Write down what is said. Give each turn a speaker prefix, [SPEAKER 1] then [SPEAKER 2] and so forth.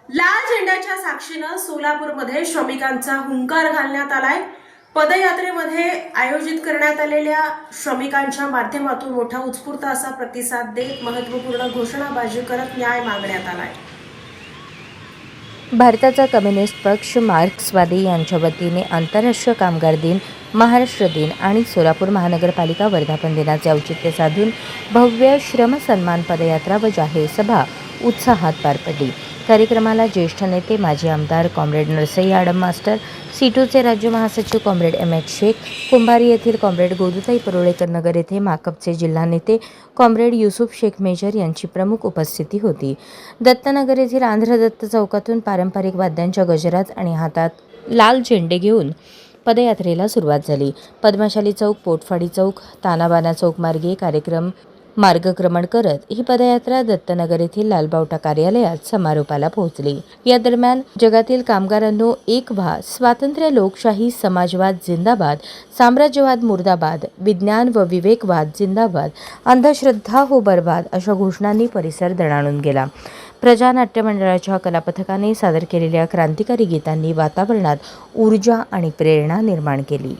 [SPEAKER 1] लाल झेंड्याच्या साक्षीनं सोलापूरमध्ये श्रमिकांचा हुंकार घालण्यात आलाय। पदयात्रेमध्ये आयोजित करण्यात आलेल्या श्रमिकांच्या माध्यमातून मोठा उत्स्फूर्त असा प्रतिसाद देत महत्त्वपूर्ण घोषणाबाजी करत न्याय मागण्यात आलाय।
[SPEAKER 2] भारताचा कम्युनिस्ट पक्ष मार्क्सवादी यांच्या वतीने आंतरराष्ट्रीय कामगार दिन, महाराष्ट्र दिन आणि सोलापूर महानगरपालिका वर्धापन दिनाचे औचित्य साधून भव्य श्रम सन्मान पदयात्रा व जाहीर सभा उत्साहात पार पडली। कार्यक्रमाला ज्येष्ठ नेते माजी आमदार कॉम्रेड नरसई आडम मास्टर, सीटूचे राज्य महासचिव कॉम्रेड एम.एच. शेख, कुंभारी येथील कॉम्रेड गोदूताई परुळेकर, नगर येथे माकपचे जिल्हा नेते कॉम्रेड युसुफ शेख मेजर यांची प्रमुख उपस्थिती होती। दत्तनगर येथील आंध्र दत्त चौकातून पारंपरिक वाद्यांच्या गजरात आणि हातात लाल झेंडे घेऊन पदयात्रेला सुरुवात झाली। पद्मशाली चौक, पोटफाडी चौक, तानाबाना चौक मार्गे मार्गक्रमण करत ही पदयात्रा दत्तनगर येथील लालबावटा कार्यालयात समारोपाला पोहोचली। या दरम्यान जगातील कामगारांनो एक व्हा, स्वातंत्र्य, लोकशाही, समाजवाद जिंदाबाद, साम्राज्यवाद मुर्दाबाद, विज्ञान व विवेकवाद जिंदाबाद, अंधश्रद्धा हो बर्बाद अशा घोषणांनी परिसर दणाणून गेला। प्रजानाट्य मंडळाच्या कलापथकाने सादर केलेल्या क्रांतिकारी गीतांनी वातावरणात ऊर्जा आणि प्रेरणा निर्माण केली।